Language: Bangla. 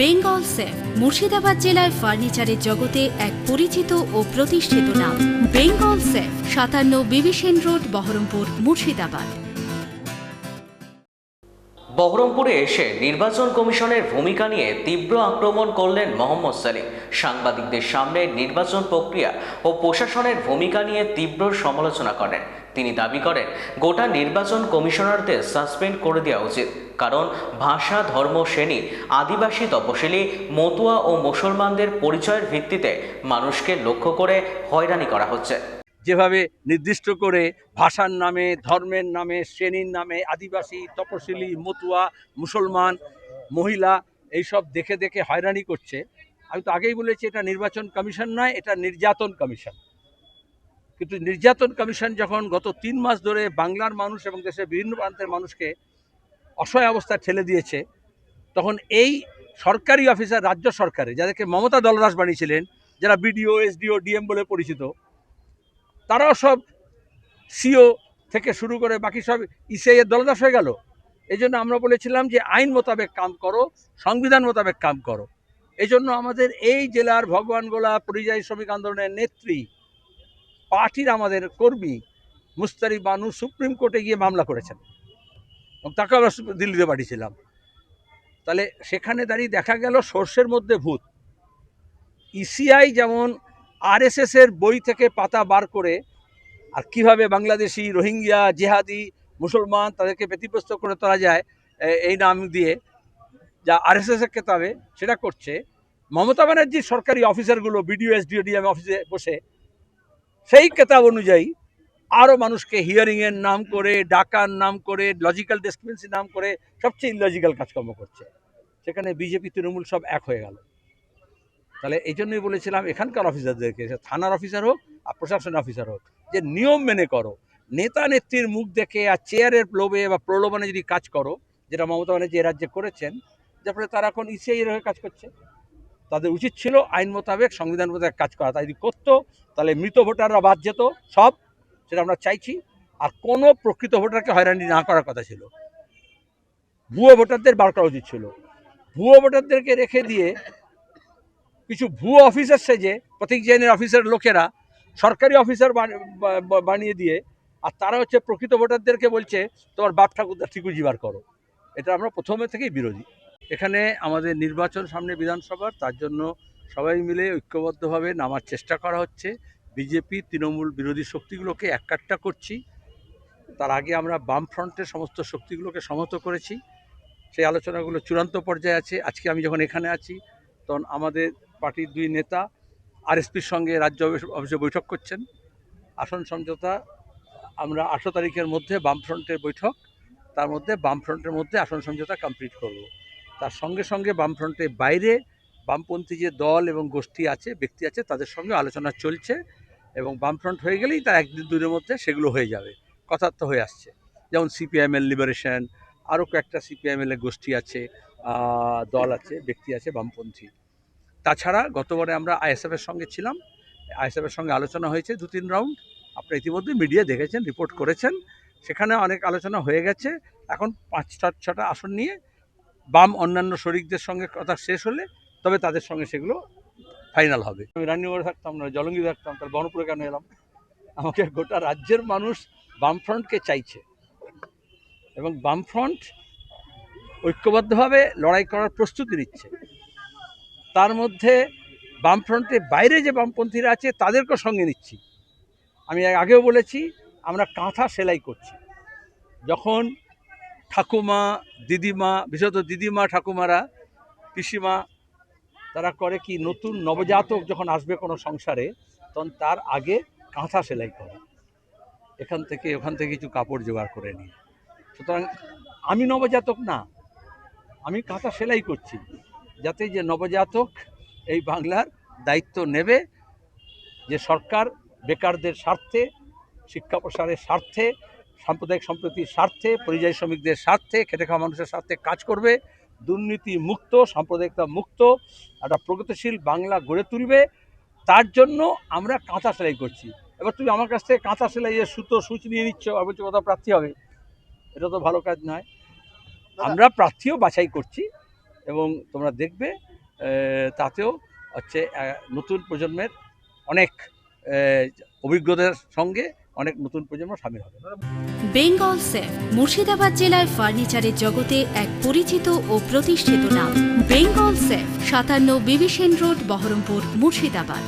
বেঙ্গল সেফ মুর্শিদাবাদ জেলায় ফার্নিচারের জগতে এক পরিচিত ও প্রতিষ্ঠিত নাম। বেঙ্গল সেফ ৫৭ বিবি সেন রোড, বহরমপুর, মুর্শিদাবাদ। বহরমপুরে এসে নির্বাচন কমিশনের ভূমিকা নিয়ে তীব্র আক্রমণ করলেন মোহাম্মদ সেলিম। সাংবাদিকদের সামনে নির্বাচন প্রক্রিয়া ও প্রশাসনের ভূমিকা নিয়ে তীব্র সমালোচনা করেন। তিনি দাবি করেন, গোটা নির্বাচন কমিশনারদের সাসপেন্ড করে দেওয়া উচিত, কারণ ভাষা, ধর্ম, শ্রেণী, আদিবাসী, তপশিলি, মতুয়া ও মুসলমানদের পরিচয়ের ভিত্তিতে মানুষকে লক্ষ্য করে হয়রানি করা হচ্ছে। যেভাবে নির্দিষ্ট করে ভাষার নামে, ধর্মের নামে, শ্রেণীর নামে আদিবাসী, তপশিলি, মতুয়া, মুসলমান, মহিলা এইসব দেখে দেখে হয়রানি করছে। আমি তো আগেই বলেছি এটা নির্বাচন কমিশন নয়, এটা নির্যাতন কমিশন। কিন্তু নির্যাতন কমিশন যখন গত ৩ মাস ধরে বাংলার মানুষ এবং দেশের বিভিন্ন প্রান্তের মানুষকে অসহায় অবস্থায় ঠেলে দিয়েছে, তখন এই সরকারি অফিসার, রাজ্য সরকারে যাদেরকে মমতা দলদাস বানিয়েছিলেন, যারা বিডিও, এসডিও, ডিএম বলে পরিচিত, তারাও সব সিও থেকে শুরু করে বাকি সব ইসিআইয়ের দলদাস হয়ে গেল। এই জন্য আমরা বলেছিলাম যে আইন মোতাবেক কাম করো, সংবিধান মোতাবেক কাম করো। এই জন্য আমাদের এই জেলার ভগবানগোলা পরিযায়ী শ্রমিক আন্দোলনের নেত্রী, পার্টির আমাদের কর্মী মুস্তারিফ বানু সুপ্রিম কোর্টে গিয়ে মামলা করেছেন এবং তাকে আমরা দিল্লিতে পাঠিয়েছিলাম। তাহলে সেখানে দাঁড়িয়ে দেখা গেল সর্ষের মধ্যে ভূত। ইসিআই যেমন আরএসএসের বই থেকে পাতা বার করে আর কিভাবে বাংলাদেশি, রোহিঙ্গা, জেহাদি, মুসলমান তাদেরকে ব্যতিব্যস্ত করে তোলা যায় এই নাম দিয়ে, যা আরএসএসের কেতাবে, সেটা করছে মমতা ব্যানার্জির সরকারি অফিসারগুলো বিডিও, এসডিও, ডিএম অফিসে বসে সেই কেতাব অনুযায়ী আরও মানুষকে হিয়ারিংয়ের নাম করে, ডাকার নাম করে, লজিক্যাল ডিসক্রিপেন্সির নাম করে সবচেয়ে ইলজিক্যাল কাজকর্ম করছে। সেখানে বিজেপি, তৃণমূল সব এক হয়ে গেল। তাহলে এই জন্যই বলেছিলাম এখানকার অফিসারদেরকে, থানার অফিসার হোক আর প্রশাসন অফিসার হোক, যে নিয়ম মেনে করো। নেতা নেত্রীর মুখ দেখে আর চেয়ারের লোভে বা প্রলোভনে যদি কাজ করো, যেটা মমতা ব্যানার্জি রাজ্যে করেছেন, যার ফলে তারা এখন ইসিআইয়ের হয়ে কাজ করছে। তাদের উচিত ছিল আইন মোতাবেক, সংবিধান মোতাবেক কাজ করা। তাই যদি করতো তাহলে মৃত ভোটাররা বাদ যেত সব, সেটা আমরা চাইছি। আর কোনো প্রকৃত ভোটারকে হয়রানি না করার কথা ছিল। ভুয়ো ভোটারদের বার করা উচিত ছিল। ভুয়ো ভোটারদেরকে রেখে দিয়ে কিছু ভুয়ো অফিসার সেজে, প্রতীক জৈনের অফিসের লোকেরা সরকারি অফিসার বানিয়ে দিয়ে, আর তারা হচ্ছে প্রকৃত ভোটারদেরকে বলছে তোমার বাপ ঠাকুরদা ঠিকুজি বার করো। এটা আমরা প্রথমে থেকেই বিরোধী। এখানে আমাদের নির্বাচন সামনে বিধানসভার, তার জন্য সবাই মিলে ঐক্যবদ্ধভাবে নামার চেষ্টা করা হচ্ছে। বিজেপি, তৃণমূল বিরোধী শক্তিগুলোকে এককাট্টা করছি। তার আগে আমরা বামফ্রন্টের সমস্ত শক্তিগুলোকে সমত করেছি। সেই আলোচনাগুলো চূড়ান্ত পর্যায়ে আছে। আজকে আমি যখন এখানে আছি, তখন আমাদের পার্টির 2 নেতা আরএসপির সঙ্গে রাজ্য অফিসে বৈঠক করছেন। আসন সমঝোতা আমরা 18 তারিখের মধ্যে বামফ্রন্টের বৈঠক, তার মধ্যে বামফ্রন্টের মধ্যে আসন সমঝোতা কমপ্লিট করব। তার সঙ্গে সঙ্গে বামফ্রন্টের বাইরে বামপন্থী যে দল এবং গোষ্ঠী আছে, ব্যক্তি আছে, তাদের সঙ্গে আলোচনা চলছে এবং বামফ্রন্ট হয়ে গেলেই তার 1-2 দিনের মধ্যে সেগুলো হয়ে যাবে, কথার্থ হয়ে আসছে। যেমন সিপিআইএমএল লিবারেশন, আরও কয়েকটা সিপিআইএমএলের গোষ্ঠী আছে, দল আছে, ব্যক্তি আছে বামপন্থী। তাছাড়া গতবারে আমরা আইএসএফের সঙ্গে ছিলাম, আইএসএফের সঙ্গে আলোচনা হয়েছে 2-3 রাউন্ড। আপনারা ইতিমধ্যে মিডিয়া দেখেছেন, রিপোর্ট করেছেন। সেখানে অনেক আলোচনা হয়ে গেছে। এখন 5-6টা আসন নিয়ে বাম অন্যান্য শরিকদের সঙ্গে কথা শেষ হলে তবে তাদের সঙ্গে সেগুলো ফাইনাল হবে। আমি রানীনগরে থাকতাম না, জলঙ্গি থাকতাম, তাহলে বহরমপুরে কেন এলাম? আমাকে গোটা রাজ্যের মানুষ বামফ্রন্টকে চাইছে এবং বামফ্রন্ট ঐক্যবদ্ধভাবে লড়াই করার প্রস্তুতি নিচ্ছে। তার মধ্যে বামফ্রন্টের বাইরে যে বামপন্থীরা আছে তাদেরকেও সঙ্গে নিচ্ছি। আমি আগেও বলেছি, আমরা কাঁথা সেলাই করছি। যখন ঠাকুমা, দিদিমা, বিশেষত দিদিমা, ঠাকুমারা, পিসিমা, তারা করে কি, নতুন নবজাতক যখন আসবে কোনো সংসারে, তখন তার আগে কাঁথা সেলাই করে এখান থেকে ওখান থেকে কিছু কাপড় জোগাড় করে নিয়ে। সুতরাং আমি নবজাতক না, আমি কাঁথা সেলাই করছি, যাতে যে নবজাতক এই বাংলার দায়িত্ব নেবে, যে সরকার বেকারদের স্বার্থে, শিক্ষা প্রসারের স্বার্থে, সাম্প্রদায়িক সম্প্রীতির স্বার্থে, পরিযায়ী শ্রমিকদের স্বার্থে, খেটে খাওয়া মানুষের স্বার্থে কাজ করবে, দুর্নীতি মুক্ত, সাম্প্রদায়িকতা মুক্ত একটা প্রগতিশীল বাংলা গড়ে তুলবে। তার জন্য আমরা কাঁথা সেলাই করছি। এবার তুমি আমার কাছ থেকে কাঁথা সেলাইয়ের সুতো সুচ নিয়ে নিচ্ছ আর বলছো কোথাও প্রার্থী হবে, এটা তো ভালো কাজ নয়। আমরা প্রার্থীও বাছাই করছি, এবং তোমরা দেখবে তাতেও হচ্ছে নতুন প্রজন্মের অনেক অভিজ্ঞতার সঙ্গে অনেক নতুন প্রজন্ম সামিল হবে। বেঙ্গল সেফ মুর্শিদাবাদ জেলায় ফার্নিচারের জগতে এক পরিচিত ও প্রতিষ্ঠিত নাম। Bengal Safe 57 Bibhishan road, Baharampur, Murshidabad.